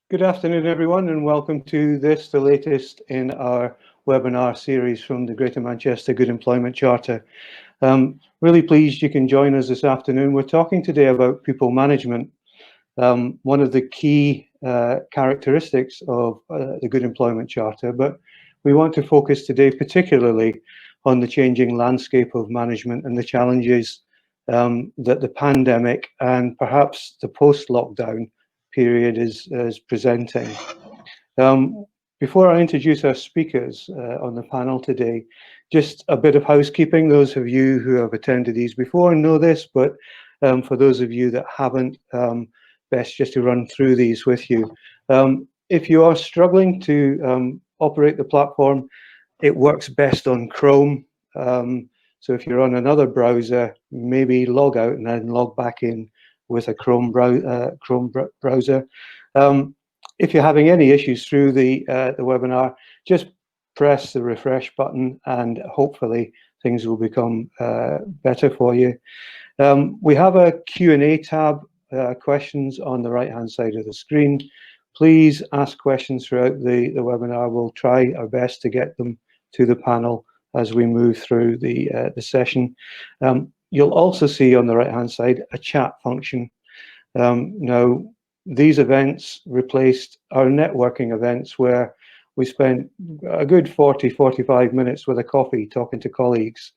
Good afternoon, everyone, and welcome to this, the latest in our webinar series from the Greater Manchester Good Employment Charter. Really pleased you can join us this afternoon. We're talking today about people management. One of the key characteristics of the Good Employment Charter, but we want to focus today particularly on the changing landscape of management and the challenges that the pandemic and perhaps the post-lockdown period is presenting. Before I introduce our speakers on the panel today, just a bit of housekeeping. Those of you who have attended these before know this, but for those of you that haven't, best just to run through these with you. If you are struggling to operate the platform, it works best on Chrome. So if you're on another browser, maybe log out and then log back in with a Chrome browser. If you're having any issues through the webinar, just press the refresh button and hopefully things will become better for you. We have a Q&A tab, questions on the right-hand side of the screen. Please ask questions throughout the webinar. We'll try our best to get them to the panel as we move through the session. You'll also see on the right-hand side a chat function. Now, these events replaced our networking events where we spent a good 45 minutes with a coffee talking to colleagues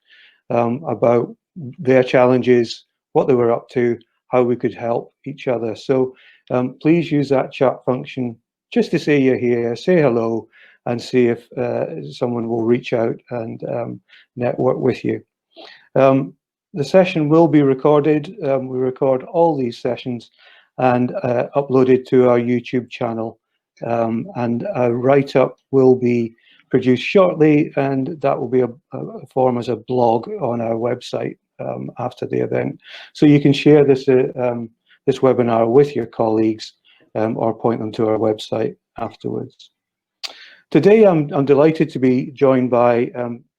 about their challenges, what they were up to, how we could help each other. So please use that chat function just to say you're here, say hello, and see if someone will reach out and network with you. The session will be recorded. We record all these sessions and uploaded to our YouTube channel. And a write-up will be produced shortly, and that will be a form as a blog on our website after the event. So you can share this webinar with your colleagues or point them to our website afterwards. Today, I'm delighted to be joined by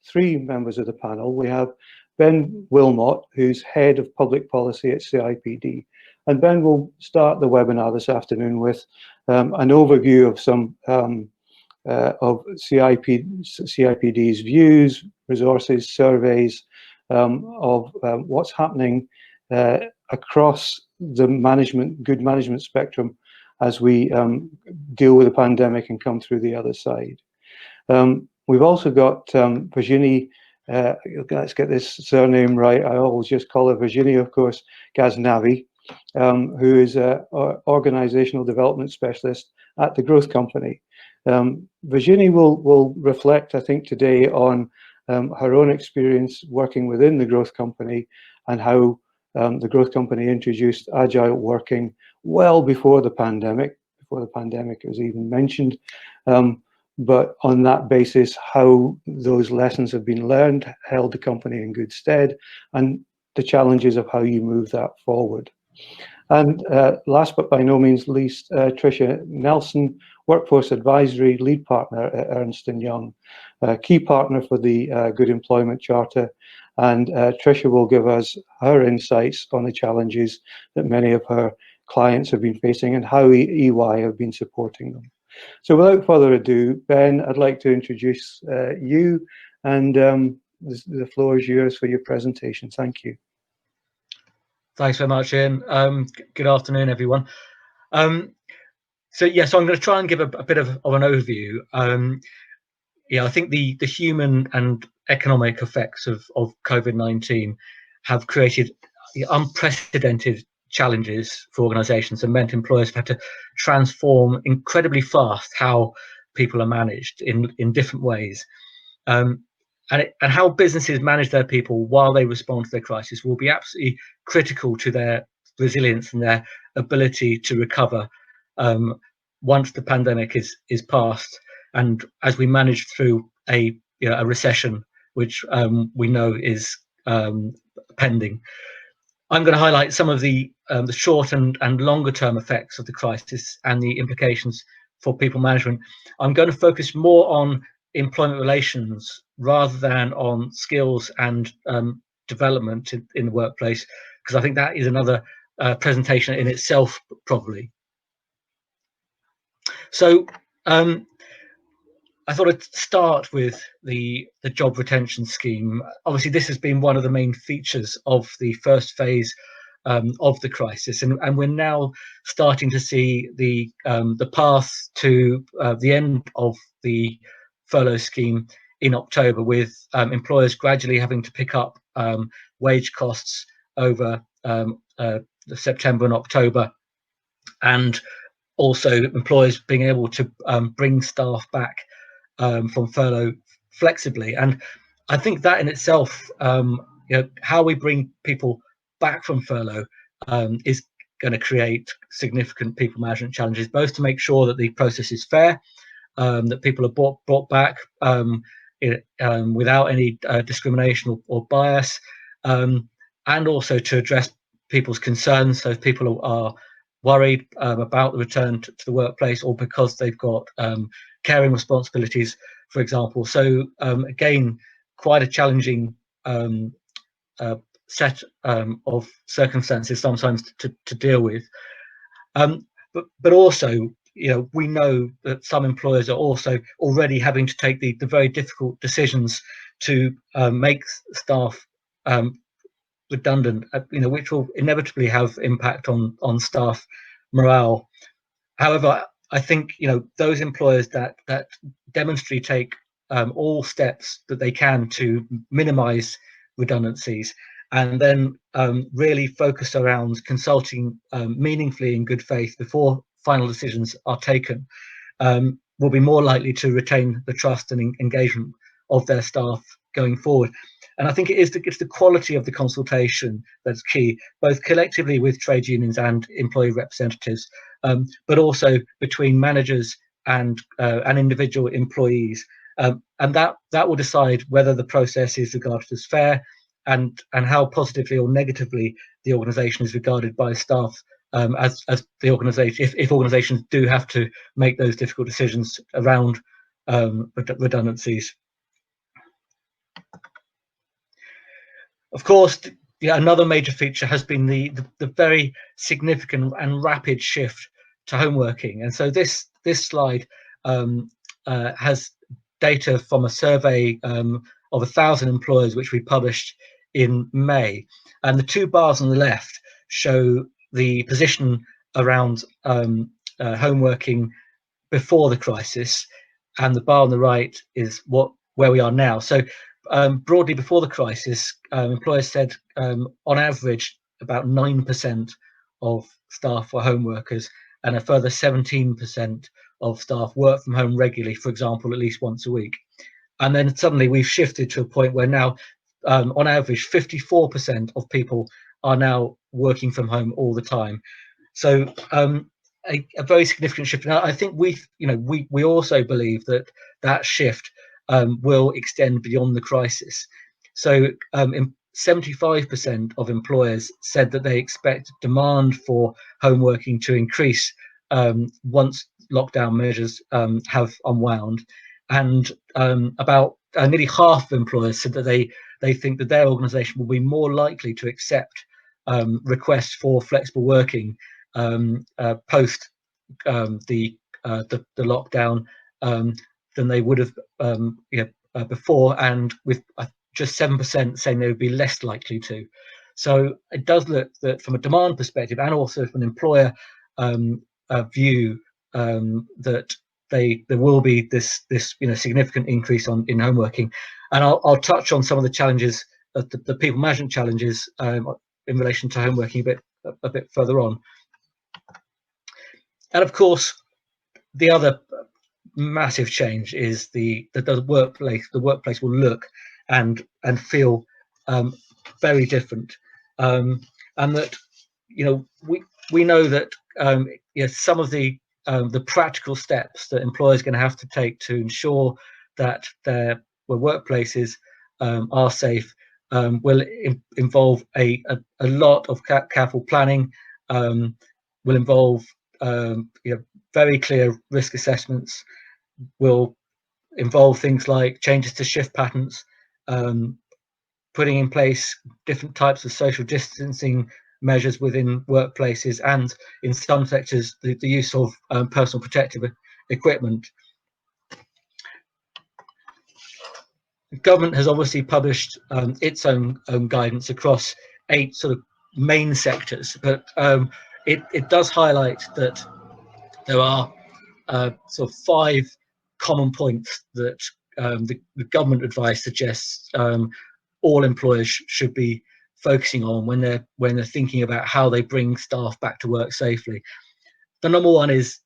three members of the panel. We have Ben Willmott, who's Head of Public Policy at CIPD. And Ben will start the webinar this afternoon with an overview of some of CIPD's views, resources, surveys of what's happening across the good management spectrum as we deal with the pandemic and come through the other side. We've also got Virginie, let's get this surname right, I always just call her Virginie, of course, Ghaznavi, who is an organizational development specialist at the Growth Company. Virginie will reflect, I think, today on her own experience working within the Growth Company and how the Growth Company introduced agile working well before the pandemic was even mentioned. But on that basis, how those lessons have been learned, held the company in good stead, and the challenges of how you move that forward. And last but by no means least, Tricia Nelson, Workforce Advisory Lead Partner at Ernst & Young, key partner for the Good Employment Charter. And Tricia will give us her insights on the challenges that many of her clients have been facing and how EY have been supporting them. So without further ado, Ben, I'd like to introduce you, and the floor is yours for your presentation. Thank you. Thanks very much, Ian. Good afternoon, everyone. So I'm going to try and give a bit of an overview. I think the human and economic effects of COVID-19 have created unprecedented challenges for organisations and meant employers have had to transform incredibly fast how people are managed in different ways. And how businesses manage their people while they respond to their crisis will be absolutely critical to their resilience and their ability to recover once the pandemic is past, and as we manage through a recession, which we know is pending. I'm going to highlight some of the short and longer term effects of the crisis and the implications for people management. I'm going to focus more on employment relations rather than on skills and development in the workplace, because I think that is another presentation in itself, probably. So I thought I'd start with the job retention scheme. Obviously, this has been one of the main features of the first phase of the crisis, and we're now starting to see the path to the end of the furlough scheme in October, with employers gradually having to pick up wage costs over September and October, and also employers being able to bring staff back from furlough flexibly. And I think that in itself, how we bring people back from furlough is going to create significant people management challenges, both to make sure that the process is fair, that people are brought back without any discrimination or bias, and also to address people's concerns. So if people are worried about the return to the workplace, or because they've got caring responsibilities, for example. So again, quite a challenging set of circumstances sometimes to deal with. But also, we know that some employers are also already having to take the very difficult decisions to make staff redundant, which will inevitably have impact on staff morale. However, I think those employers that demonstrably take all steps that they can to minimise redundancies, and then really focus around consulting meaningfully in good faith before final decisions are taken, will be more likely to retain the trust and engagement of their staff going forward. And I think it's the quality of the consultation that's key, both collectively with trade unions and employee representatives, but also between managers and individual employees, and that will decide whether the process is regarded as fair, and how positively or negatively the organisation is regarded by staff, as the organisation, if organisations do have to make those difficult decisions around redundancies. Of course, another major feature has been the very significant and rapid shift to home working. And so this slide has data from a survey of 1,000 employers, which we published in May. And the two bars on the left show the position around home working before the crisis, and the bar on the right is where we are now. So broadly, before the crisis, employers said on average about 9% of staff were home workers, and a further 17% of staff work from home regularly, for example, at least once a week. And then suddenly we've shifted to a point where now, on average, 54% of people are now working from home all the time. So a very significant shift. Now, I think we also believe that shift will extend beyond the crisis. So 75% of employers said that they expect demand for home working to increase once lockdown measures have unwound, and about nearly half of employers said that they think that their organisation will be more likely to accept requests for flexible working post the lockdown than they would have before, and with just 7% saying they would be less likely to. So it does look that from a demand perspective, and also from an employer view, that there will be this significant increase in home working. And I'll touch on some of the challenges, the people management challenges in relation to home working a bit further on. And of course, the other massive change is the workplace. The workplace will look and feel very different, and that we know that some of the practical steps that employers are going to have to take to ensure that their workplaces are safe will involve a lot of careful planning, will involve very clear risk assessments, will involve things like changes to shift patterns, putting in place different types of social distancing measures within workplaces, and in some sectors the use of personal protective equipment. The government has obviously published its own guidance across 8 sort of main sectors, but it does highlight that there are sort of 5 common points that the government advice suggests all employers should be focusing on when they're thinking about how they bring staff back to work safely. The number one is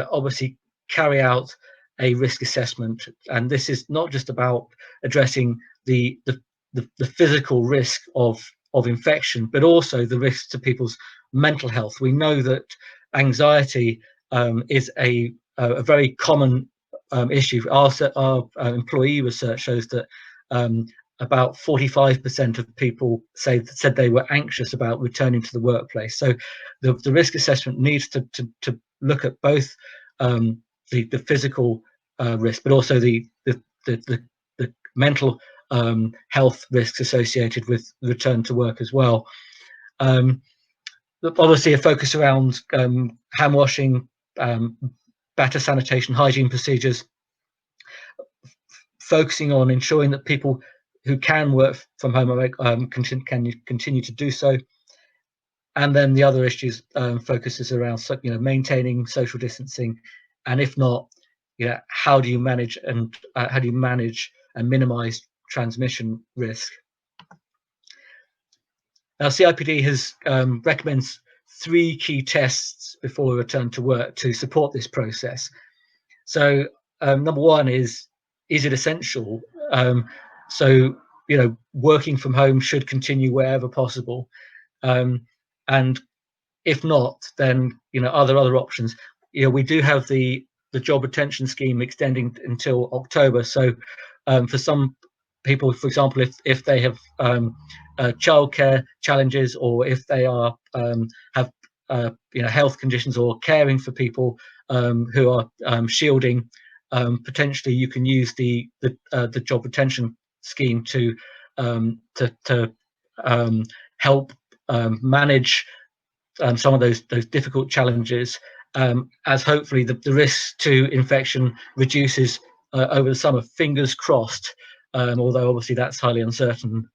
obviously carry out a risk assessment, and this is not just about addressing the physical risk of infection, but also the risks to people's mental health. We know that anxiety is a very common issue. Our employee research shows that about 45% of people said they were anxious about returning to the workplace. So the risk assessment needs to look at both the physical risk, but also the mental health risks associated with return to work as well. Obviously, a focus around hand washing, better sanitation, hygiene procedures, focusing on ensuring that people who can work from home can continue to do so. And then the other issues focuses around maintaining social distancing, and if not, how do you manage and minimize transmission risk. Now, CIPD has recommends 3 key tests before a return to work to support this process. So number one is it essential? So working from home should continue wherever possible, and if not, then other options. We do have the job retention scheme extending until October. So for some people, for example, if they have childcare challenges, or if they are have health conditions, or caring for people who are shielding, potentially you can use the job retention scheme to help manage some of those difficult challenges, as hopefully the risk to infection reduces over the summer. Fingers crossed, although obviously that's highly uncertain.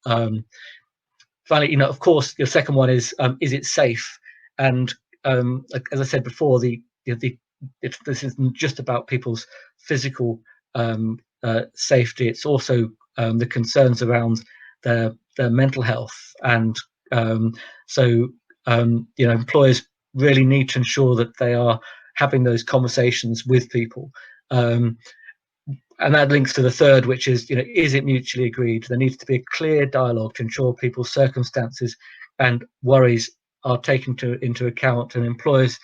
Finally, of course, the second one is it safe? And as I said before, this isn't just about people's physical safety. It's also the concerns around their mental health, and so employers really need to ensure that they are having those conversations with people, and that links to the third, which is is it mutually agreed? There needs to be a clear dialogue to ensure people's circumstances and worries are taken into account, and employers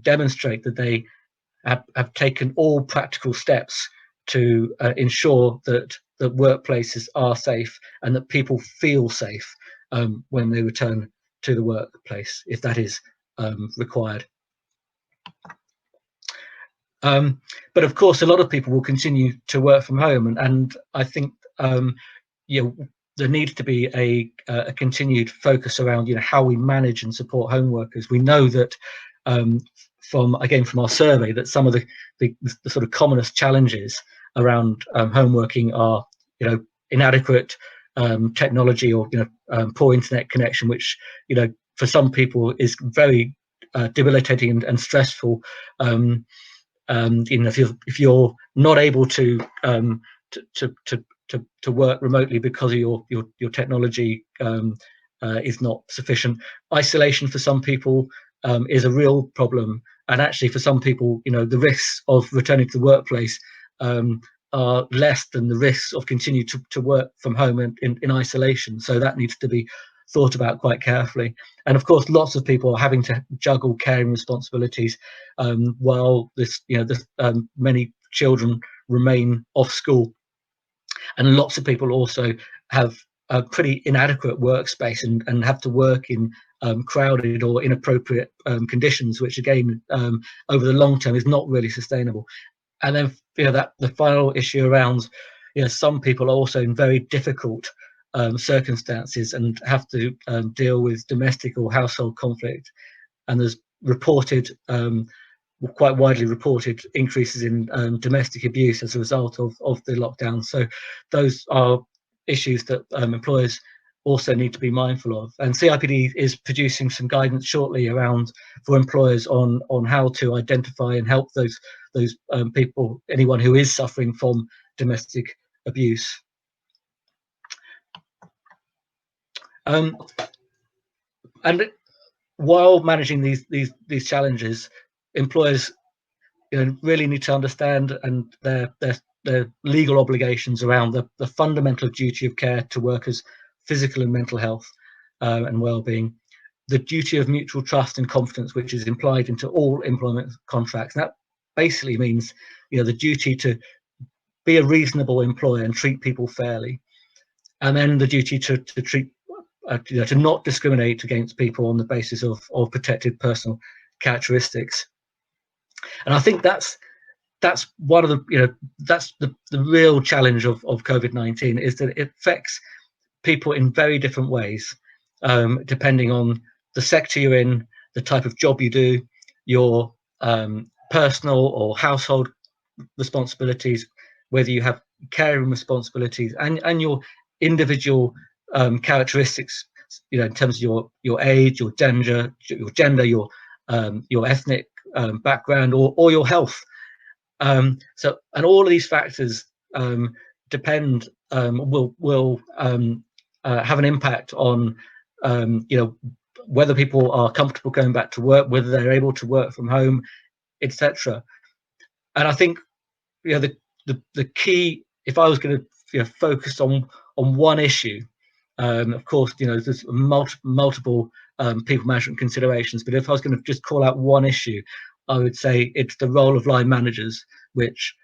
demonstrate that they have taken all practical steps to ensure that workplaces are safe and that people feel safe when they return to the workplace, if that is required. But of course, a lot of people will continue to work from home, and I think there needs to be a continued focus around how we manage and support home workers. We know that from our survey that some of the sort of commonest challenges around home working are inadequate technology, or poor internet connection, which for some people is very debilitating and stressful. If you're not able to work remotely because of your technology is not sufficient. Isolation for some people is a real problem, and actually for some people, the risks of returning to the workplace are less than the risks of continue to work from home in isolation. So that needs to be thought about quite carefully. And of course, lots of people are having to juggle caring responsibilities while many children remain off school, and lots of people also have a pretty inadequate workspace and have to work in crowded or inappropriate conditions, which again over the long term is not really sustainable. And then that the final issue around some people are also in very difficult circumstances and have to deal with domestic or household conflict, and there's reported quite widely reported increases in domestic abuse as a result of the lockdown. So those are issues that employers also need to be mindful of. And CIPD is producing some guidance shortly around for employers on how to identify and help those people, anyone who is suffering from domestic abuse. And while managing these challenges, employers really need to understand and their legal obligations around the fundamental duty of care to workers' physical and mental health and well-being, the duty of mutual trust and confidence, which is implied into all employment contracts. And that basically means the duty to be a reasonable employer and treat people fairly, and then the duty to treat to not discriminate against people on the basis of protected personal characteristics. And I think that's one of the that's the real challenge of COVID-19, is that it affects people in very different ways, depending on the sector you're in, the type of job you do, your personal or household responsibilities, whether you have caring responsibilities, and your individual characteristics, in terms of your age, your gender, your ethnic background, or your health. So, and all of these factors depend will have an impact on whether people are comfortable going back to work, whether they're able to work from home, etc. And I think the key, if I was going to focus on one issue, of course there's multiple people management considerations, but if I was going to just call out one issue, I would say it's the role of line managers, which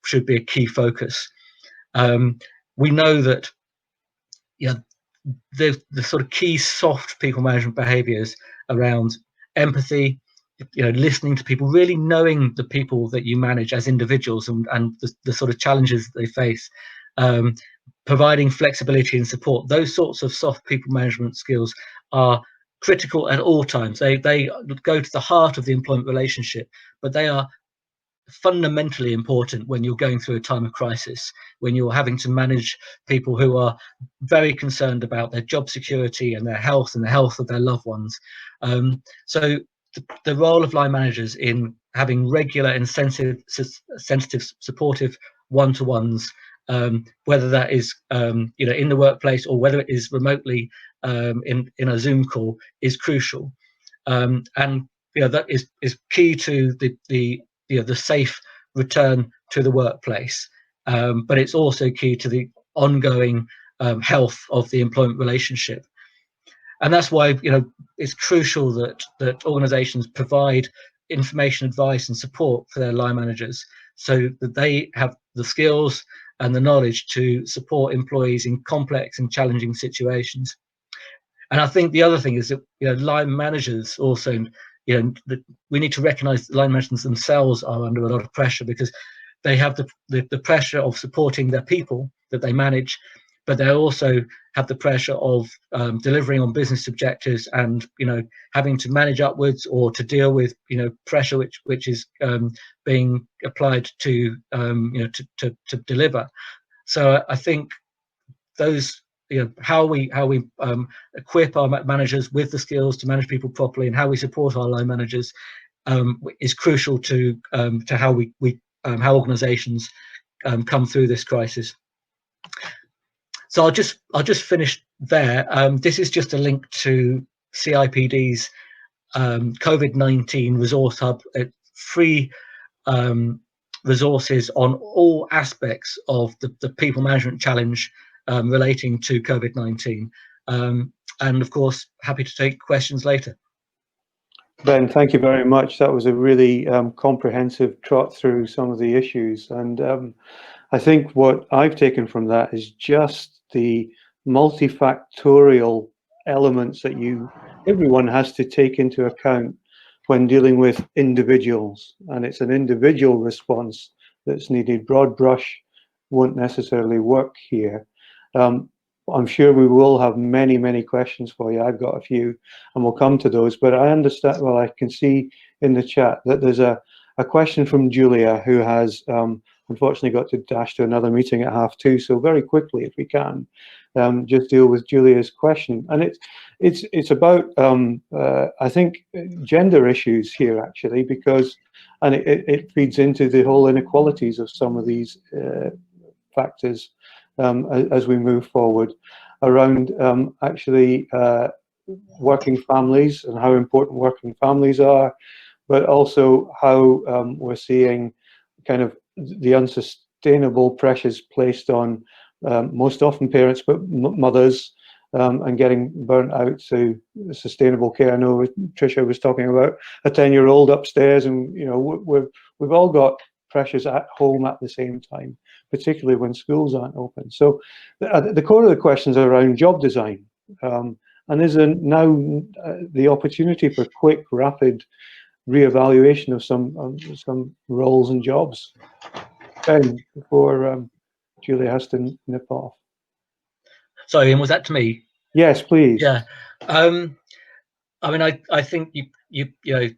should be a key focus. We know that the sort of key soft people management behaviors around empathy, listening to people, really knowing the people that you manage as individuals and the sort of challenges they face, providing flexibility and support. Those sorts of soft people management skills are critical at all times. They go to the heart of the employment relationship, but they are fundamentally important when you're going through a time of crisis, when you're having to manage people who are very concerned about their job security and their health and the health of their loved ones. So the role of line managers in having regular and sensitive, supportive one-to-ones, whether that is in the workplace or whether it is remotely in a Zoom call, is crucial. And that is key to the safe return to the workplace, but it's also key to the ongoing health of the employment relationship. And that's why it's crucial that organizations provide information, advice and support for their line managers, so that they have the skills and the knowledge to support employees in complex and challenging situations. And I think the other thing is that line managers also, that we need to recognize that line managers themselves are under a lot of pressure, because they have the pressure of supporting their people that they manage, but they also have the pressure of delivering on business objectives and having to manage upwards or to deal with pressure which is being applied to to deliver. So I think those how we equip our managers with the skills to manage people properly, and how we support our line managers is crucial to how how organizations come through this crisis. So I'll just finish there. This is just a link to CIPD's COVID-19 resource hub, free resources on all aspects of the people management challenge relating to COVID-19. And of course, happy to take questions later. Ben, thank you very much. That was a really comprehensive trot through some of the issues. And I think what I've taken from that is just the multifactorial elements that everyone has to take into account when dealing with individuals. And it's an individual response that's needed. Broad brush won't necessarily work here. I'm sure we will have many questions for you. I've got a few, and we'll come to those. But I understand. Well, I can see in the chat that there's a question from Julia, who has unfortunately got to dash to another meeting at 2:30. So very quickly, if we can, just deal with Julia's question, and it's about I think gender issues here actually, because and it feeds into the whole inequalities of some of these factors as we move forward around actually working families and how important working families are, but also how we're seeing kind of the unsustainable pressures placed on most often parents, but mothers, and getting burnt out to sustainable care. I know Tricia was talking about a 10-year-old upstairs, and you know we've all got pressures at home at the same time, particularly when schools aren't open. So the core of the questions are around job design, and is there now the opportunity for quick, rapid reevaluation of some roles and jobs? Ben, before Julia has to nip off. Sorry, and was that to me? Yes, please. Yeah. I mean, I think you know,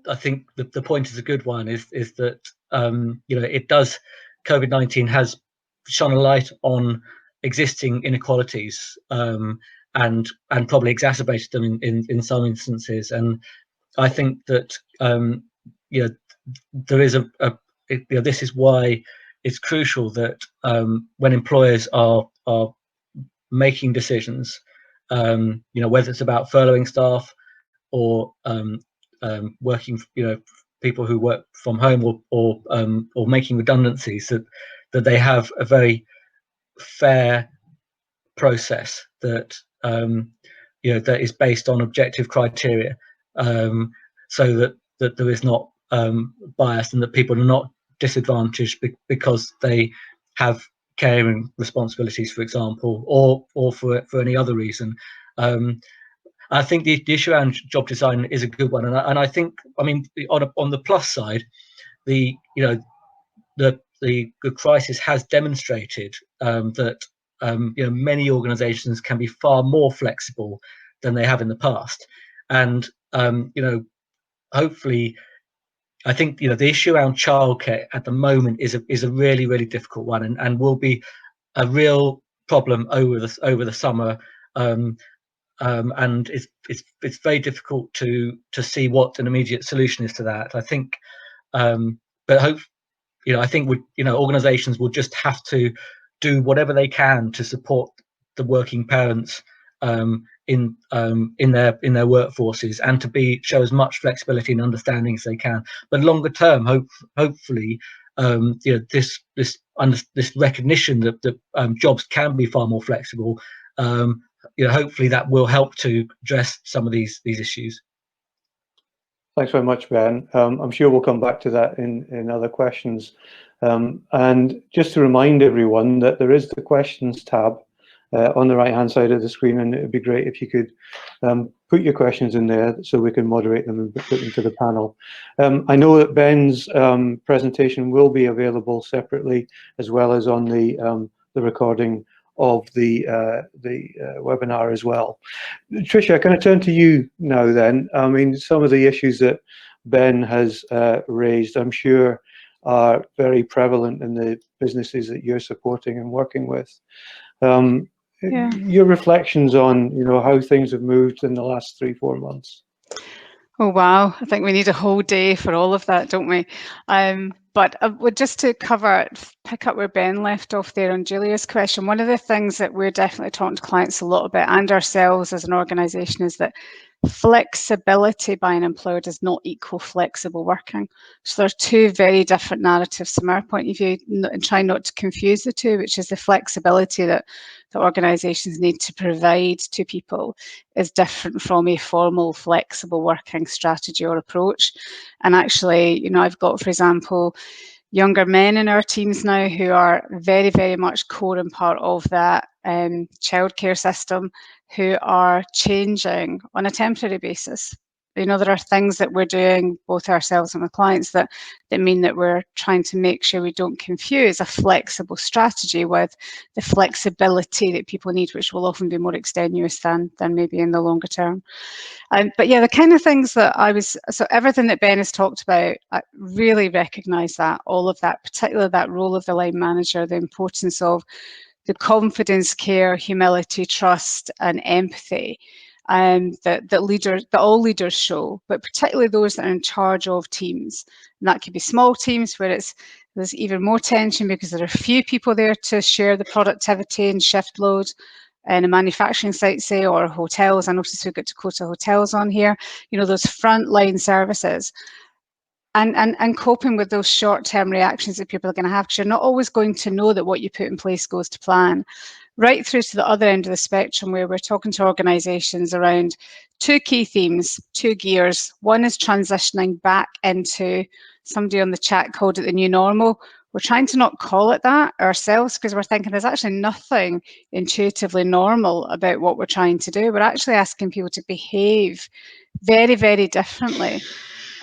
I think the point is a good one. Is that you know, it does. COVID-19 has shone a light on existing inequalities, and probably exacerbated them in some instances. And I think that you know, there is you know, this is why it's crucial that when employers are making decisions, you know, whether it's about furloughing staff or working, you know, people who work from home, or making redundancies, that they have a very fair process that you know, that is based on objective criteria, so that there is not bias, and that people are not disadvantaged because they have caring responsibilities, for example, or for any other reason. I think the issue around job design is a good one, and I think, I mean, on the plus side, the you know, the crisis has demonstrated that you know, many organisations can be far more flexible than they have in the past, and you know, hopefully, I think, you know, the issue around childcare at the moment is a really difficult one, and will be a real problem over the summer. And it's very difficult to see what an immediate solution is to that. I think, but hope, you know, I think you know, organisations will just have to do whatever they can to support the working parents in their workforces, and to show as much flexibility and understanding as they can. But longer term, hopefully, you know, this recognition that jobs can be far more flexible. You know, hopefully that will help to address some of these issues. Thanks very much, Ben. I'm sure we'll come back to that in other questions. And just to remind everyone that there is the questions tab on the right-hand side of the screen, and it would be great if you could put your questions in there so we can moderate them and put them to the panel. I know that Ben's presentation will be available separately, as well as on the recording of the webinar as well. Tricia, can I turn to you now then? I mean, some of the issues that Ben has raised, I'm sure, are very prevalent in the businesses that you're supporting and working with. Your reflections on, you know, how things have moved in the last 3-4 months. Oh wow, I think we need a whole day for all of that, don't we? But just to pick up where Ben left off there on Julia's question, one of the things that we're definitely talking to clients a lot about, and ourselves as an organisation, is that flexibility by an employer does not equal flexible working. So there's two very different narratives from our point of view, and try not to confuse the two, which is the flexibility that the organisations need to provide to people is different from a formal flexible working strategy or approach. And actually, you know, I've got, for example, younger men in our teams now who are very much core and part of that childcare system, who are changing on a temporary basis You know, there are things that we're doing, both ourselves and with clients, that mean that we're trying to make sure we don't confuse a flexible strategy with the flexibility that people need, which will often be more extenuous than maybe in the longer term. But yeah, the kind of things that so everything that Ben has talked about, I really recognise that, all of that, particularly that role of the line manager, the importance of the confidence, care, humility, trust, and empathy that all leaders show, but particularly those that are in charge of teams. And that could be small teams where there's even more tension because there are few people there to share the productivity and shift load in a manufacturing site, say, or hotels. I noticed we've got Dakota Hotels on here. You know, those frontline services. And coping with those short-term reactions that people are going to have, because you're not always going to know that what you put in place goes to plan. Right through to the other end of the spectrum, where we're talking to organisations around two key themes, two gears. One is transitioning back into, somebody on the chat called it the new normal. We're trying to not call it that ourselves, because we're thinking there's actually nothing intuitively normal about what we're trying to do. We're actually asking people to behave very, very differently.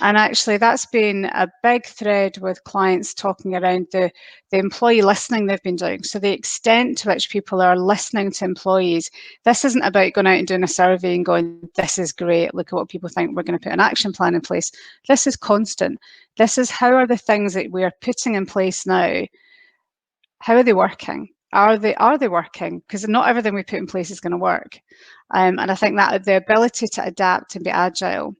And actually, that's been a big thread with clients talking around the employee listening they've been doing. So the extent to which people are listening to employees. This isn't about going out and doing a survey and going, this is great, look at what people think, we're going to put an action plan in place. This is constant. This is, how are the things that we are putting in place now, how are they working? Are they working? Because not everything we put in place is going to work. And I think that the ability to adapt and be agile,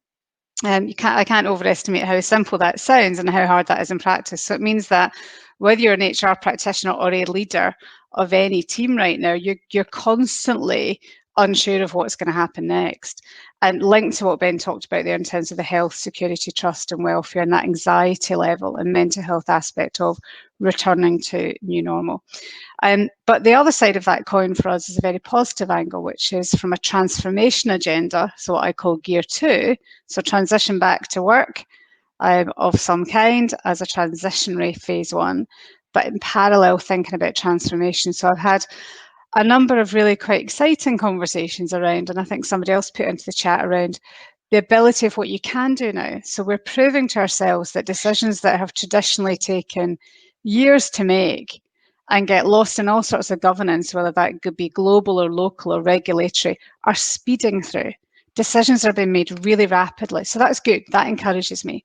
I can't overestimate how simple that sounds and how hard that is in practice. So it means that whether you're an HR practitioner or a leader of any team right now, you're constantly unsure of what's going to happen next. And linked to what Ben talked about there in terms of the health, security, trust and welfare, and that anxiety level and mental health aspect of returning to new normal. But the other side of that coin for us is a very positive angle, which is from a transformation agenda, so what I call gear 2, so transition back to work of some kind as a transitionary phase 1, but in parallel thinking about transformation. So I've had a number of really quite exciting conversations around, and I think somebody else put into the chat around the ability of what you can do now. So we're proving to ourselves that decisions that have traditionally taken years to make and get lost in all sorts of governance, whether that could be global or local or regulatory, are speeding through. Decisions are being made really rapidly. So that's good. That encourages me.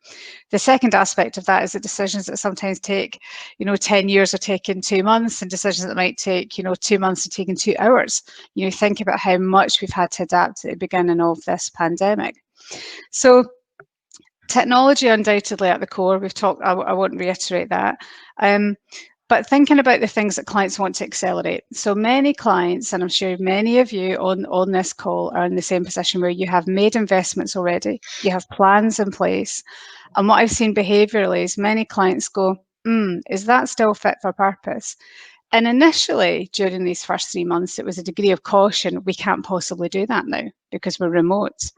The second aspect of that is that decisions that sometimes take, 10 years are taken 2 months, and decisions that might take, 2 months are taken 2 hours. Think about how much we've had to adapt at the beginning of this pandemic. So technology undoubtedly at the core. We've talked, I won't reiterate that. But thinking about the things that clients want to accelerate. So many clients, and I'm sure many of you on this call are in the same position where you have made investments already, you have plans in place. And what I've seen behaviourally is many clients go, is that still fit for purpose? And initially, during these first 3 months, it was a degree of caution. We can't possibly do that now because we're remote.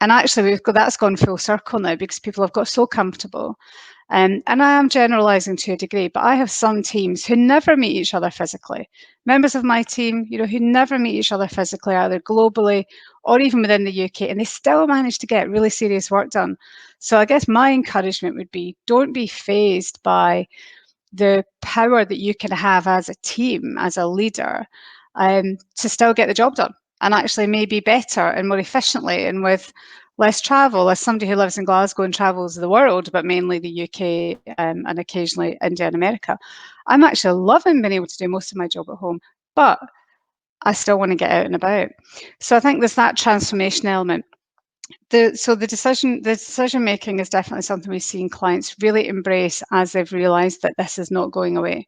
And actually, that's gone full circle now because people have got so comfortable. And I am generalising to a degree, but I have some teams who never meet each other physically. Members of my team, who never meet each other physically, either globally or even within the UK, and they still manage to get really serious work done. So I guess my encouragement would be, don't be fazed by the power that you can have as a team, as a leader, to still get the job done, and actually maybe better and more efficiently and with less travel. As somebody who lives in Glasgow and travels the world, but mainly the UK and occasionally India and America, I'm actually loving being able to do most of my job at home, but I still want to get out and about. So I think there's that transformation element. The decision making is definitely something we've seen clients really embrace as they've realised that this is not going away.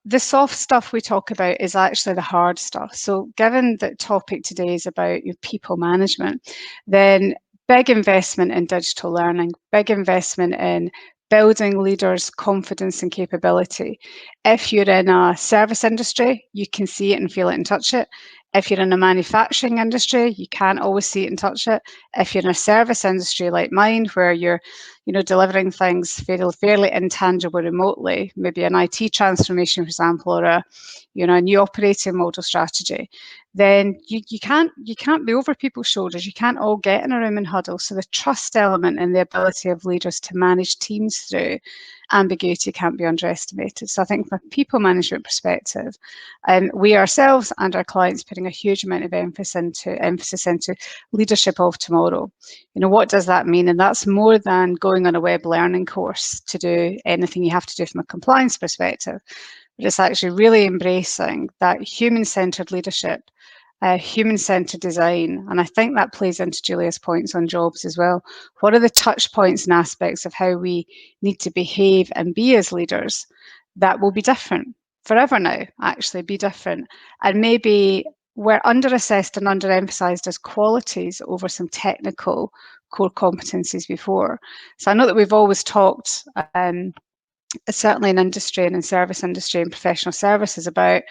The soft stuff we talk about is actually the hard stuff. So given that topic today is about your people management, then big investment in digital learning, big investment in building leaders' confidence and capability. If you're in a service industry, you can see it and feel it and touch it. If you're in a manufacturing industry, you can't always see it and touch it. If you're in a service industry like mine, where you're, delivering things fairly intangible remotely, maybe an IT transformation, for example, or a new operating model strategy, then you can't be over people's shoulders. You can't all get in a room and huddle. So the trust element and the ability of leaders to manage teams through ambiguity can't be underestimated. So I think from a people management perspective, we ourselves and our clients putting a huge amount of emphasis into leadership of tomorrow. What does that mean? And that's more than going on a web learning course to do anything you have to do from a compliance perspective. But it's actually really embracing that human-centered leadership, human-centered design. And I think that plays into Julia's points on jobs as well. What are the touch points and aspects of how we need to behave and be as leaders that will be different forever now, actually be different? And maybe we're under-assessed and under-emphasized as qualities over some technical core competencies before. So I know that we've always talked, certainly in industry and in service industry and professional services, about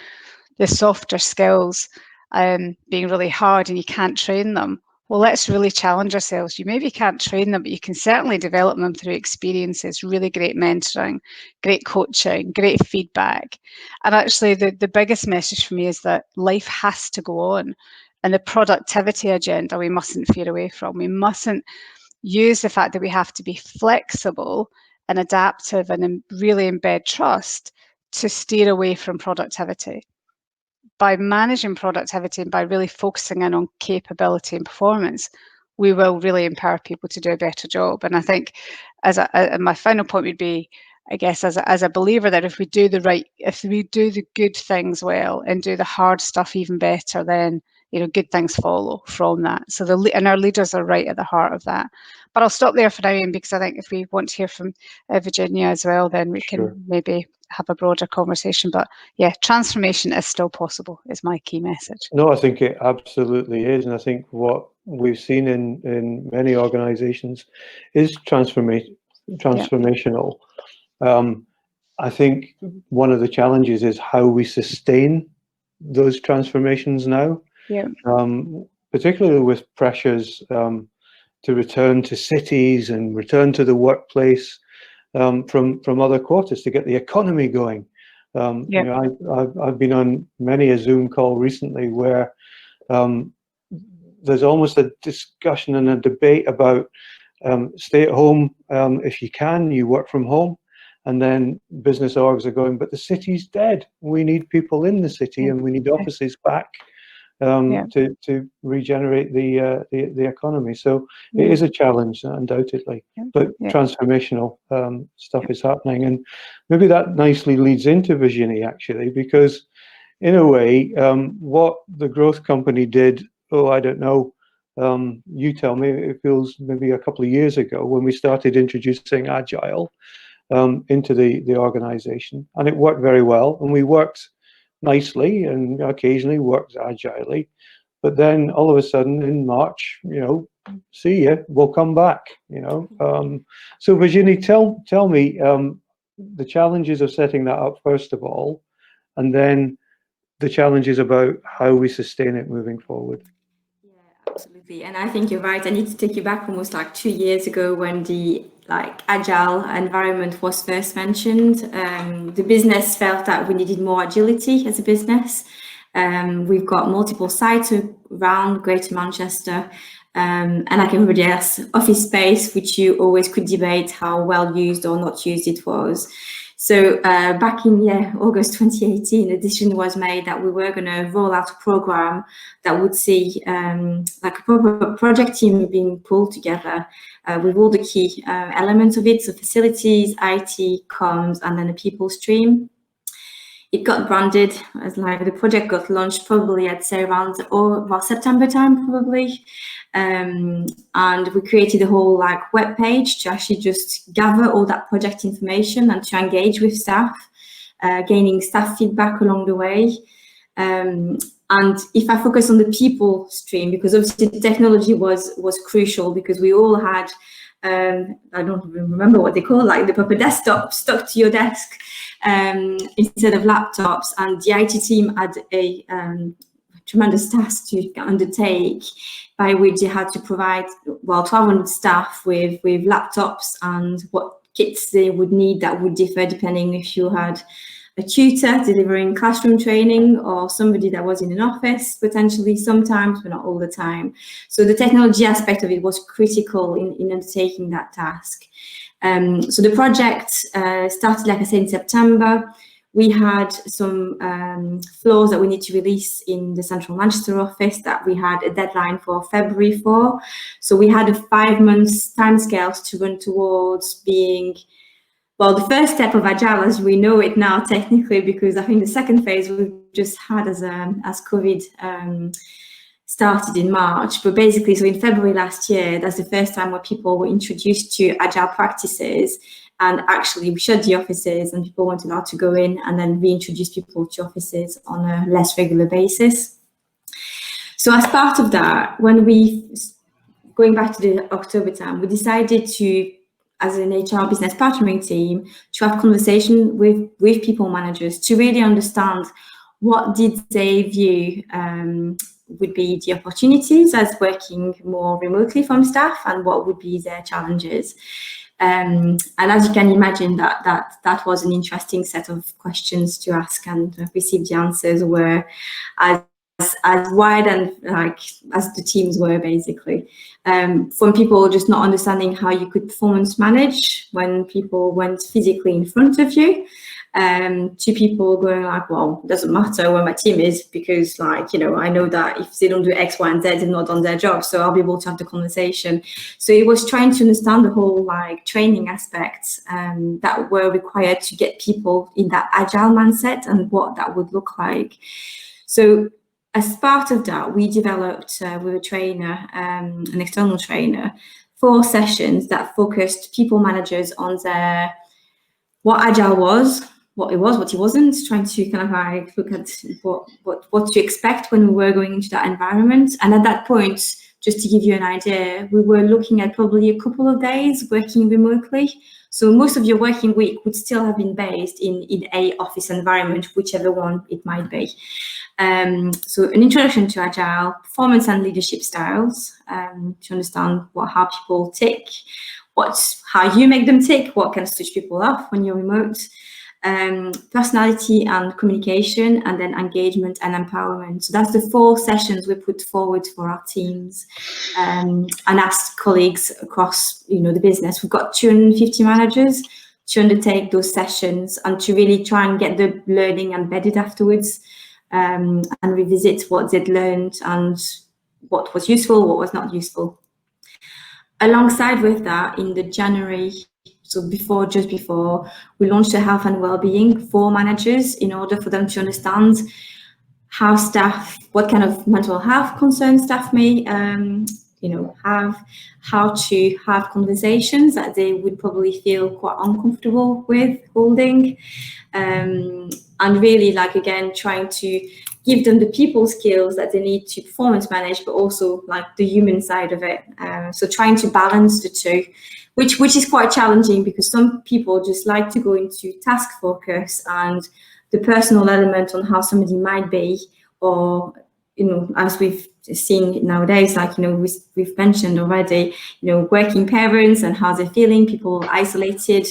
the softer skills being really hard and you can't train them. Well, let's really challenge ourselves. You maybe can't train them, but you can certainly develop them through experiences, really great mentoring, great coaching, great feedback. And actually the biggest message for me is that life has to go on. And the productivity agenda we mustn't veer away from. We mustn't use the fact that we have to be flexible and adaptive and really embed trust to steer away from productivity. By managing productivity and by really focusing in on capability and performance, we will really empower people to do a better job. And I think my final point would be, I guess, as a believer, that if we do the good things well and do the hard stuff even better, then good things follow from that. So and our leaders are right at the heart of that. But I'll stop there for now, Ian, because I think if we want to hear from Virginia as well, then we can maybe have a broader conversation. But yeah, transformation is still possible, is my key message. No, I think it absolutely is. And I think what we've seen in many organizations is transformational. Yeah. I think one of the challenges is how we sustain those transformations now. Yeah. Particularly with pressures to return to cities and return to the workplace from other quarters to get the economy going. I've been on many a Zoom call recently where there's almost a discussion and a debate about stay at home if you can, you work from home. And then business orgs are going, but the city's dead. We need people in the city and we need offices back to regenerate the economy. So it is a challenge, undoubtedly, but transformational stuff is happening. And maybe that nicely leads into Virginie, actually, because in a way, what the growth company did, I don't know, you tell me, it feels maybe a couple of years ago when we started introducing agile into the organization, and it worked very well, and we worked nicely and occasionally worked agilely, but then all of a sudden in March, see ya, we'll come back, So Virginie, tell me the challenges of setting that up first of all, and then the challenges about how we sustain it moving forward. Absolutely, and I think you're right. I need to take you back almost like 2 years ago when the agile environment was first mentioned. The business felt that we needed more agility as a business. We've got multiple sites around Greater Manchester, and like everybody else, office space, which you always could debate how well used or not used it was. So back in August 2018, a decision was made that we were going to roll out a program that would see like a proper project team being pulled together with all the key elements of it, so facilities, IT, comms, and then the people stream. It got branded as the project got launched probably, I'd say around September time probably. And we created a whole web page to actually just gather all that project information and to engage with staff, gaining staff feedback along the way. And if I focus on the people stream, because obviously the technology was crucial, because we all had, I don't even remember what they call the proper desktop stuck to your desk instead of laptops, and the IT team had a tremendous task to undertake, by which they had to provide, well, 1,200 staff with laptops and what kits they would need that would differ depending if you had a tutor delivering classroom training or somebody that was in an office, potentially sometimes, but not all the time. So the technology aspect of it was critical in undertaking that task. So the project started, like I said, in September. We had some floors that we need to release in the Central Manchester office that we had a deadline for February for. So we had a 5 months timescales to run towards being, well, the first step of Agile as we know it now technically, because I think the second phase we've just had as COVID started in March. But basically, so in February last year, that's the first time where people were introduced to Agile practices. And actually, we shut the offices and people weren't allowed to go in, and then reintroduce people to offices on a less regular basis. So as part of that, when going back to the October time, we decided to, as an HR business partnering team, to have conversation with people managers to really understand what did they view would be the opportunities as working more remotely from staff, and what would be their challenges. And as you can imagine, that was an interesting set of questions to ask, and receive the answers were as wide and as the teams were, basically. From people just not understanding how you could performance manage when people weren't physically in front of you, to people going like, well, it doesn't matter where my team is, because I know that if they don't do X, Y, and Z, they've not done their job, so I'll be able to have the conversation. So it was trying to understand the whole training aspects that were required to get people in that agile mindset and what that would look like. So as part of that, we developed with a trainer, an external trainer, 4 sessions that focused people managers on what Agile was, what it was, what it wasn't, trying to kind of look at what to expect when we were going into that environment. And at that point, just to give you an idea, we were looking at probably a couple of days working remotely. So most of your working week would still have been based in a office environment, whichever one it might be. So an introduction to Agile, performance and leadership styles, to understand how people tick, how you make them tick, what can switch people off when you're remote, personality and communication, and then engagement and empowerment. So that's the 4 sessions we put forward for our teams, and asked colleagues across the business. We've got 250 managers to undertake those sessions and to really try and get the learning embedded afterwards, and revisit what they'd learned and what was useful, what was not useful. Alongside with that, in the January, so just before, we launched a health and well-being for managers in order for them to understand how what kind of mental health concerns staff may have, how to have conversations that they would probably feel quite uncomfortable with holding, and really again trying to give them the people skills that they need to performance manage, but also the human side of it. So trying to balance the two, which is quite challenging, because some people just like to go into task focus, and the personal element on how somebody might be, or as we've seen nowadays, we've mentioned already, working parents and how they're feeling, people isolated,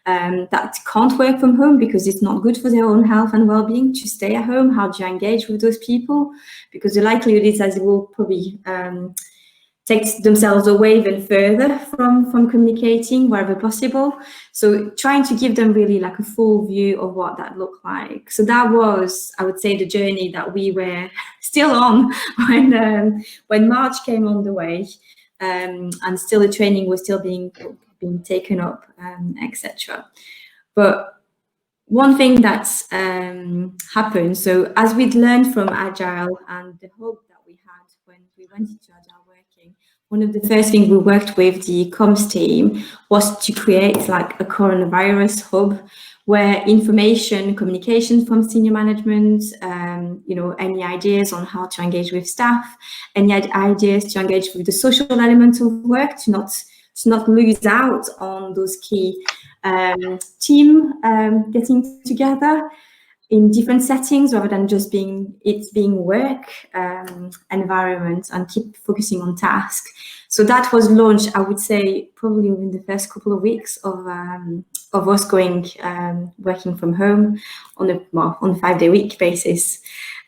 that can't work from home because it's not good for their own health and well-being to stay at home. How do you engage with those people? Because the likelihood is that they will probably take themselves away even further from communicating wherever possible. So trying to give them really a full view of what that looked like. So that was, I would say, the journey that we were still on when March came on the way, and still the training was still being taken up, etc. But one thing that's happened, so as we'd learned from Agile and the hope that we had when we went into Agile working, one of the first things we worked with the comms team was to create a coronavirus hub where information, communication from senior management, any ideas on how to engage with staff, any ideas to engage with the social element of work, to not lose out on those key team getting together, in different settings rather than just being work environment, and keep focusing on task. So that was launched, I would say, probably in the first couple of weeks of us going working from home on a 5-day week basis.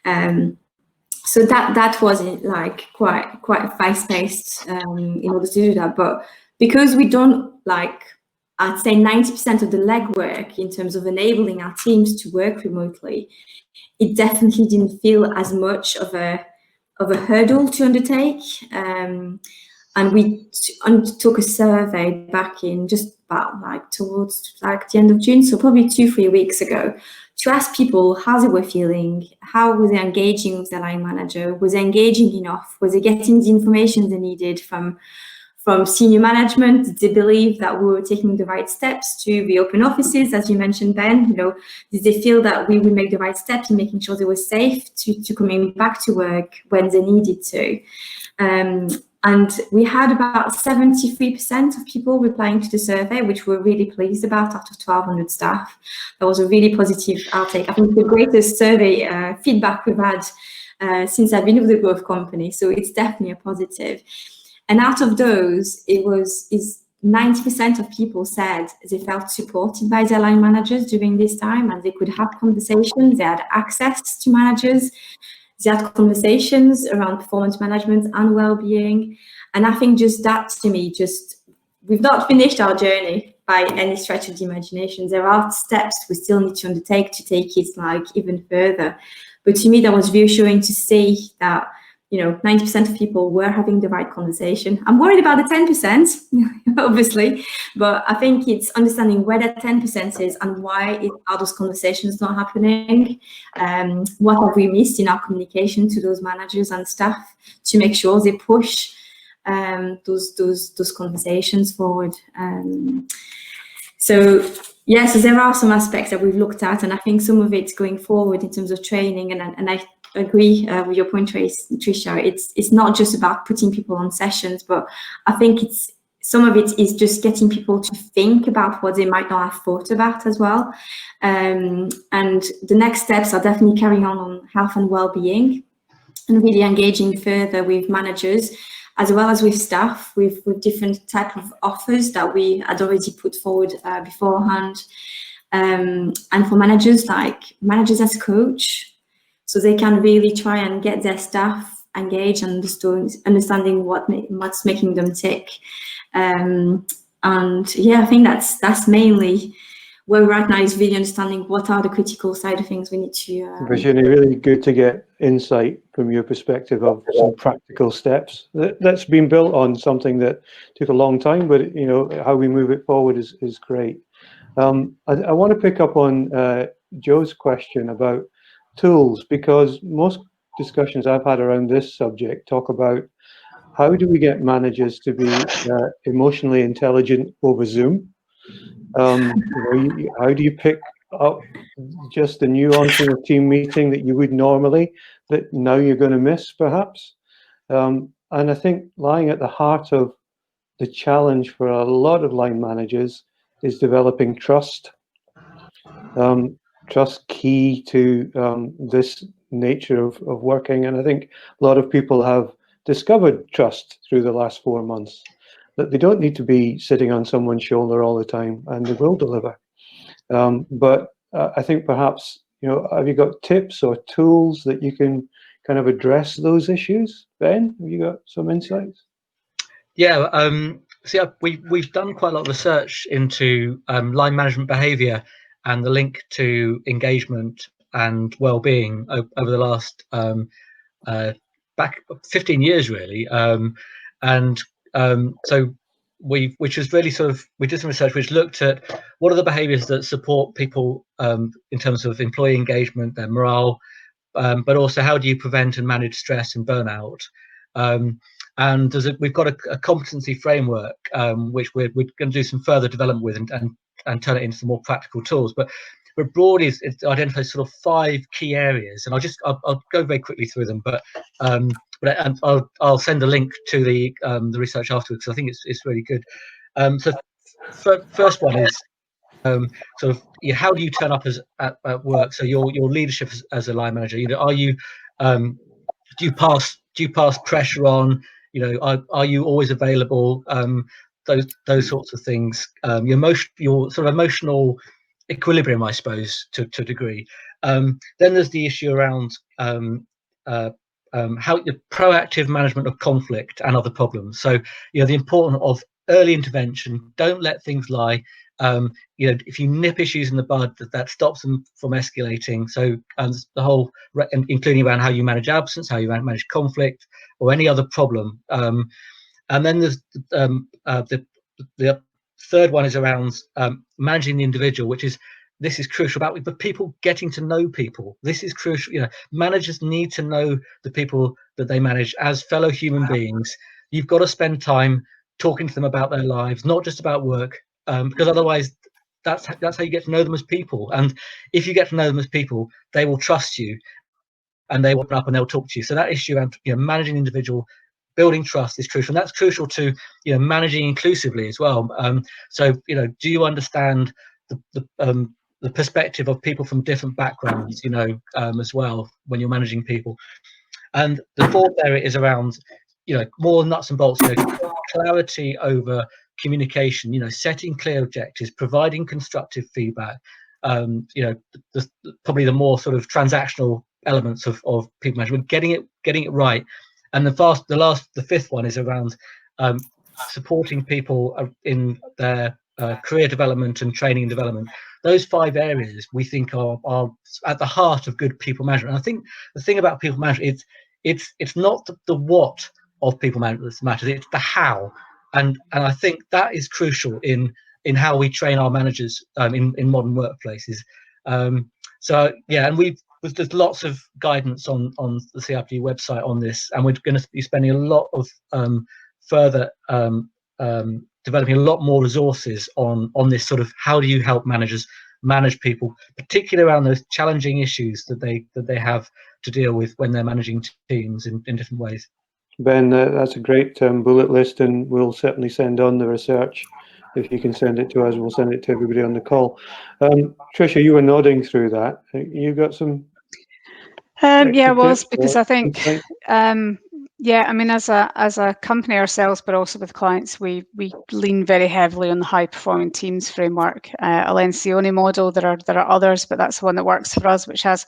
So that was like quite fast-paced in order to do that. But because we don't, like, I'd say 90% of the legwork in terms of enabling our teams to work remotely, it definitely didn't feel as much of a hurdle to undertake. And we undertook a survey back in just about like towards like the end of June, so probably 2-3 weeks ago, to ask people how they were feeling, how were they engaging with their line manager, was they engaging enough, was they getting the information they needed from senior management? Did they believe that we were taking the right steps to reopen offices, as you mentioned, Ben? You know, did they feel that we would make the right steps in making sure they were safe to coming back to work when they needed to? And we had about 73% of people replying to the survey, which we're really pleased about out of 1,200 staff. That was a really positive outtake. I think the greatest survey feedback we've had since I've been with the growth company. So it's definitely a positive. And out of those, 90% of people said they felt supported by their line managers during this time, and they could have conversations, they had access to managers, they had conversations around performance management and well-being. And I think just that, to me, we've not finished our journey by any stretch of the imagination. There are steps we still need to undertake to take it like even further. But to me, that was reassuring to see that, you know, 90% of people were having the right conversation. I'm worried about the 10%, obviously, but I think it's understanding where that 10% is and why are those conversations not happening. What have we missed in our communication to those managers and staff to make sure they push those conversations forward. So there are some aspects that we've looked at, and I think some of it's going forward in terms of training, and I agree with your point, Tricia. It's not just about putting people on sessions, but I think some of it is just getting people to think about what they might not have thought about as well. And the next steps are definitely carrying on health and well-being, and really engaging further with managers as well as with staff, with different type of offers that we had already put forward beforehand. And for managers, like managers as coach, so they can really try and get their staff engaged and understanding what's making them tick. And yeah, I think that's mainly where right now is really understanding what are the critical side of things we need to. Virginie, really good to get insight from your perspective of some practical steps that's been built on something that took a long time, but you know how we move it forward is great. I want to pick up on Joe's question about tools, because most discussions I've had around this subject talk about how do we get managers to be emotionally intelligent over Zoom. How do you pick up just the nuance in a team meeting that you would normally, that now you're going to miss perhaps? And I think lying at the heart of the challenge for a lot of line managers is developing trust. Trust key to this nature of working, and I think a lot of people have discovered trust through the last 4 months, that they don't need to be sitting on someone's shoulder all the time, and they will deliver. But I think perhaps, you know, have you got tips or tools that you can kind of address those issues? Ben, have you got some insights? Yeah, we've done quite a lot of research into line management behaviour and the link to engagement and well-being over the last back 15 years, really. So we did some research which looked at what are the behaviours that support people in terms of employee engagement, their morale, but also how do you prevent and manage stress and burnout. And we've got a competency framework which we're going to do some further development with and turn it into some more practical tools. But broadly, it identifies sort of 5 key areas, and I'll go very quickly through them. But I'll send a link to the research afterwards, because I think it's really good. So first one is sort of, how do you turn up at work? So your leadership as a line manager, are you do you pass pressure on? Are you always available? Those sorts of things. Your sort of emotional equilibrium, I suppose, to a degree. Then there's the issue around how the proactive management of conflict and other problems. So the importance of early intervention. Don't let things lie. If you nip issues in the bud, that stops them from escalating. So the whole, including around how you manage absence, how you manage conflict, or any other problem. And then there's the third one is around managing the individual, which is, this is crucial about the people getting to know people. This is crucial. Managers need to know the people that they manage as fellow human beings. You've got to spend time talking to them about their lives, not just about work, because otherwise that's how you get to know them as people. And if you get to know them as people, they will trust you, and they will open up and they'll talk to you. So that issue around managing the individual, building trust is crucial, and that's crucial to managing inclusively as well. So do you understand the perspective of people from different backgrounds, as well, when you're managing people? And the fourth area is around, more nuts and bolts, clarity over communication, setting clear objectives, providing constructive feedback, probably the more sort of transactional elements of people management, getting it right. And the fifth one is around supporting people in their career development and training and development. Those 5 areas we think are at the heart of good people management. And I think the thing about people management, it's not the what of people management that matters, it's the how. And I think that is crucial in how we train our managers in modern workplaces. So yeah, and there's lots of guidance on the CIPD website on this, and we're going to be spending a lot of further developing a lot more resources on this sort of, how do you help managers manage people, particularly around those challenging issues that they have to deal with when they're managing teams in different ways. Ben, that's a great bullet list, and we'll certainly send on the research. If you can send it to us, we'll send it to everybody on the call. Tricia, you were nodding through that. You got some? Yeah, I was, because I think, yeah, I mean, as a company ourselves, but also with clients, we lean very heavily on the high-performing teams framework, a Lencioni model. There are others, but that's the one that works for us, which has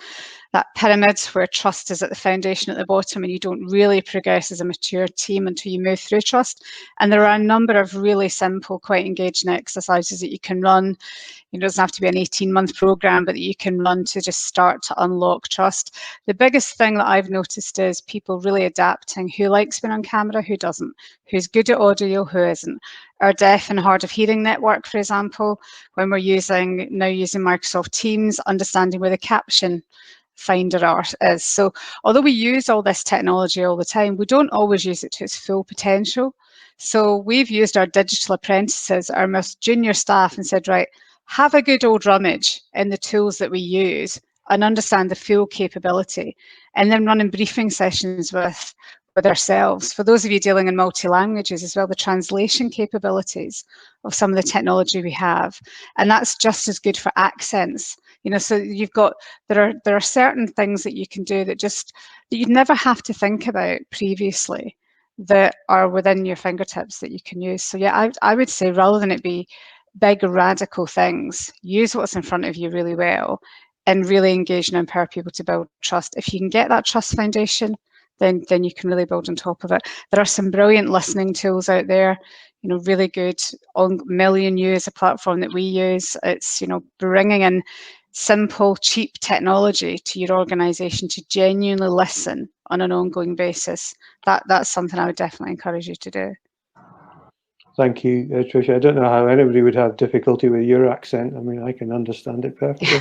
that pyramid where trust is at the foundation at the bottom, and you don't really progress as a mature team until you move through trust. And there are a number of really simple, quite engaging exercises that you can run. It doesn't have to be an 18-month program, but that you can run to just start to unlock trust. The biggest thing that I've noticed is people really adapting who likes being on camera, who doesn't, who's good at audio, who isn't. Our deaf and hard of hearing network, for example, when we're using Microsoft Teams, understanding where the caption finder is. So although we use all this technology all the time, we don't always use it to its full potential. So we've used our digital apprentices, our most junior staff, and said, right, have a good old rummage in the tools that we use and understand the full capability, and then running briefing sessions with ourselves. For those of you dealing in multi-languages as well, the translation capabilities of some of the technology we have, and that's just as good for accents. So you've got, there are certain things that you can do that you'd never have to think about previously, that are within your fingertips that you can use. So yeah, I would say, rather than it be big radical things, use what's in front of you really well, and really engage and empower people to build trust. If you can get that trust foundation, then you can really build on top of it. There are some brilliant listening tools out there, really good. On Million U is a platform that we use. It's, bringing in simple, cheap technology to your organization to genuinely listen on an ongoing basis. That's something I would definitely encourage you to do. Thank you, Tricia. I don't know how anybody would have difficulty with your accent. I mean, I can understand it perfectly.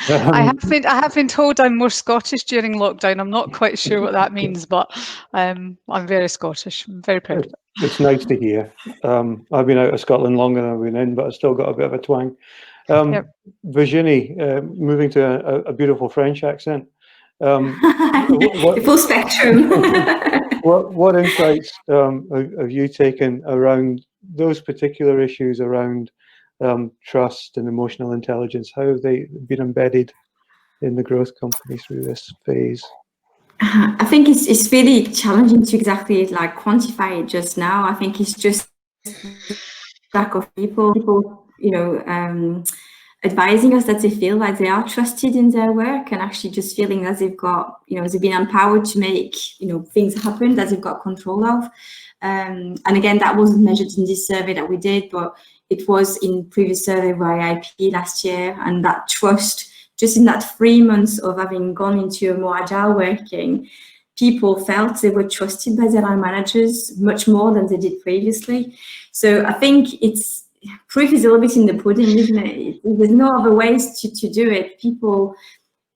I have been told I'm more Scottish during lockdown. I'm not quite sure what that means, but I'm very Scottish. I'm very proud of it. It's nice to hear. I've been out of Scotland longer than I've been in, but I've still got a bit of a twang. Yep. Virginie, moving to a beautiful French accent. The full spectrum. What insights have you taken around those particular issues around trust and emotional intelligence? How have they been embedded in the growth company through this phase? I think it's really challenging to exactly like quantify it just now. I think it's just lack of people, you know, advising us that they feel like they are trusted in their work, and actually just feeling as they've got, you know, they've been empowered to make, you know, things happen that they've got control of. And again, that wasn't measured in this survey that we did, but it was in previous survey by IP last year. And that trust, just in that 3 months of having gone into a more agile working, people felt they were trusted by their line managers much more than they did previously. So I think it's, proof is a little bit in the pudding, isn't it? There's no other ways to do it.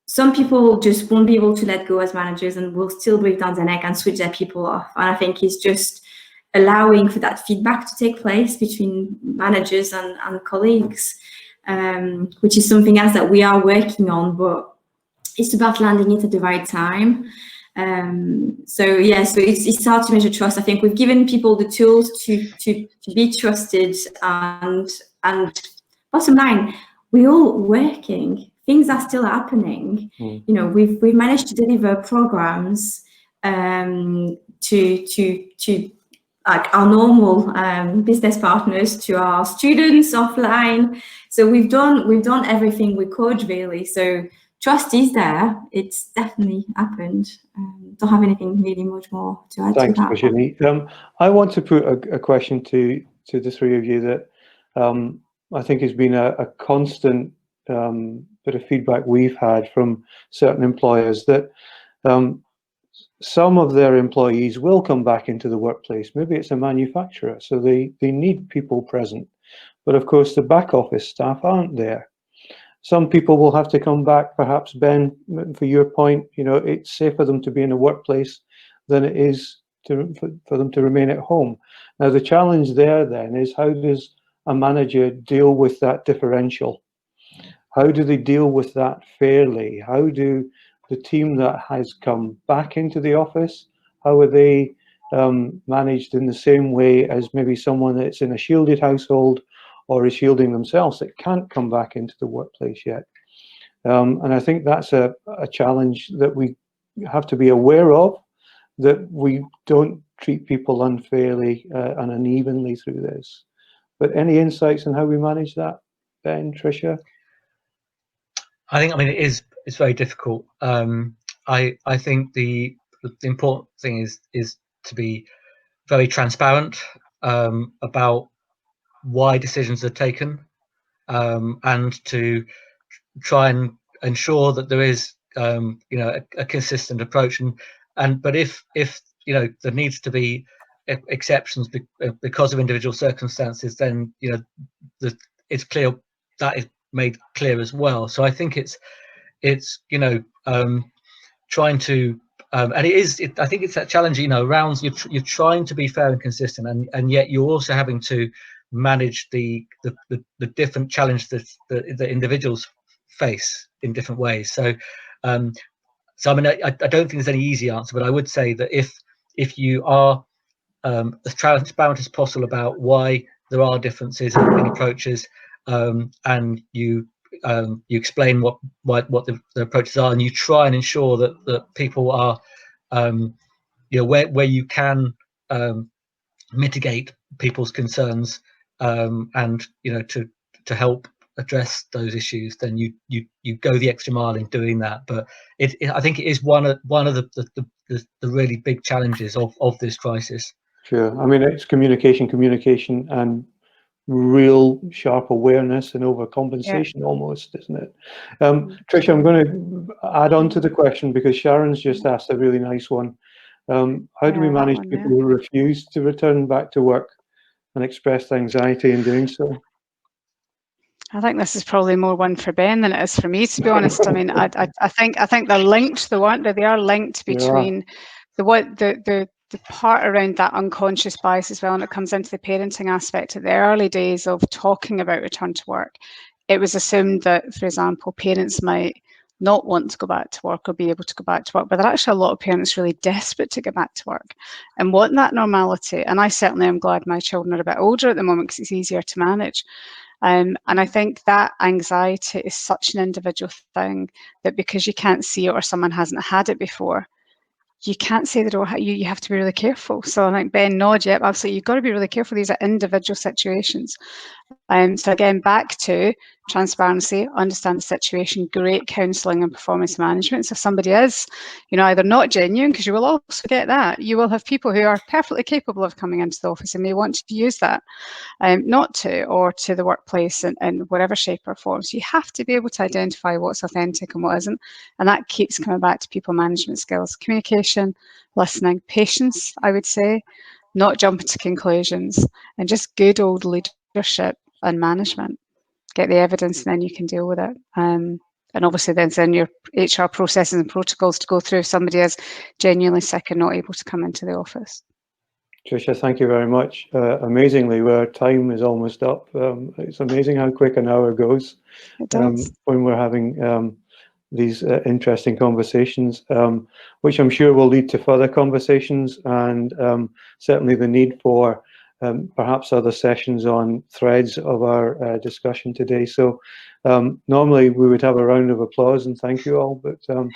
Some people just won't be able to let go as managers and will still breathe down their neck and switch their people off. And I think it's just allowing for that feedback to take place between managers and colleagues, which is something else that we are working on, but it's about landing it at the right time. So yeah, so it's hard to measure trust. I think we've given people the tools to be trusted, and bottom line, we're all working. Things are still happening. You know, we've managed to deliver programs to like our normal business partners, to our students offline. So we've done everything we could, really. So trust is there. It's definitely happened. Don't have anything really much more to add to that. Thanks, Virginie. I want to put a question to the three of you that I think has been a constant bit of feedback we've had from certain employers, that some of their employees will come back into the workplace. Maybe it's a manufacturer, so they need people present. But of course, the back office staff aren't there. Some people will have to come back, perhaps, Ben, for your point, you know, it's safer for them to be in a workplace than it is for them to remain at home. Now, the challenge there then is, how does a manager deal with that differential? How do they deal with that fairly? How do the team that has come back into the office, how are they managed in the same way as maybe someone that's in a shielded household or is shielding themselves that can't come back into the workplace yet? And I think that's a challenge that we have to be aware of, that we don't treat people unfairly and unevenly through this. But any insights on how we manage that, Ben, Tricia? I mean, it's very difficult. I think the important thing is to be very transparent about why decisions are taken, and to try and ensure that there is you know, a consistent approach. But if you know, there needs to be exceptions because of individual circumstances, then you know, it's clear that is made clear as well. So I think it's you know, trying to and I think it's that challenge, you know, around you're trying to be fair and consistent, and yet you're also having to manage the different challenges that the individuals face in different ways. So so I mean, I don't think there's any easy answer, but I would say that if you are as transparent as possible about why there are differences in approaches, and you explain what the approaches are, and you try and ensure that people are you know, where you can mitigate people's concerns, and you know, to help address those issues, then you go the extra mile in doing that. But I think it is one of the really big challenges of this crisis. Sure. I mean, it's communication and real sharp awareness and overcompensation, almost, isn't it? Tricia, I'm going to add on to the question because Sharon's just asked a really nice one. How do we manage people who refuse to return back to work and express anxiety in doing so? I think this is probably more one for Ben than it is for me, to be honest. I mean, I think they're linked. They are linked between the part around that unconscious bias as well, and it comes into the parenting aspect. At the early days of talking about return to work, it was assumed that, for example, parents might not want to go back to work or be able to go back to work, but there are actually a lot of parents really desperate to get back to work and want that normality. And I certainly am glad my children are a bit older at the moment because it's easier to manage. And I think that anxiety is such an individual thing that because you can't see it or someone hasn't had it before, you can't say they don't. You have to be really careful. So I think Ben nod, yep, absolutely. You've got to be really careful. These are individual situations. So again, back to transparency, understand the situation, great counselling and performance management. So if somebody is, either not genuine, because you will also get that, you will have people who are perfectly capable of coming into the office and may want to use that, not to, or to the workplace in whatever shape or form. So you have to be able to identify what's authentic and what isn't. And that keeps coming back to people management skills, communication, listening, patience, I would say, not jumping to conclusions, and just good old leadership and management. Get the evidence and then you can deal with it. And obviously then it's in your HR processes and protocols to go through if somebody is genuinely sick and not able to come into the office. Tricia, thank you very much. Amazingly, our time is almost up. It's amazing how quick an hour goes when we're having these interesting conversations, which I'm sure will lead to further conversations, and certainly the need for perhaps other sessions on threads of our discussion today. So normally we would have a round of applause and thank you all, but I'm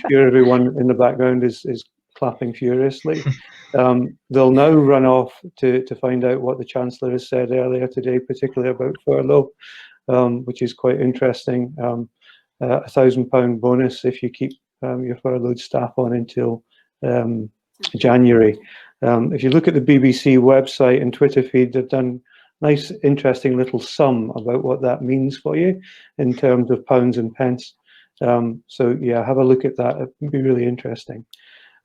sure everyone in the background is clapping furiously. They'll now run off to find out what the Chancellor has said earlier today, particularly about furlough, which is quite interesting. £1,000 bonus if you keep your furloughed staff on until January. If you look at the BBC website and Twitter feed, they've done nice, interesting little sum about what that means for you in terms of pounds and pence. So yeah, have a look at that. It would be really interesting.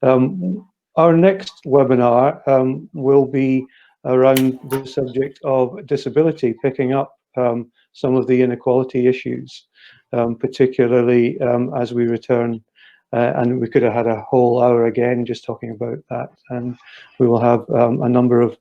Our next webinar will be around the subject of disability, picking up some of the inequality issues, particularly as we return. And we could have had a whole hour again just talking about that. And we will have a number of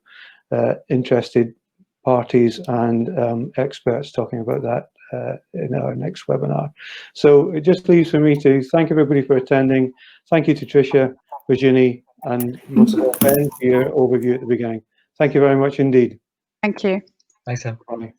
interested parties and experts talking about that in our next webinar. So it just leaves for me to thank everybody for attending. Thank you to Tricia, Virginie, and most of all, Ben, for your overview at the beginning. Thank you very much indeed. Thank you. Thanks, Em. Bye.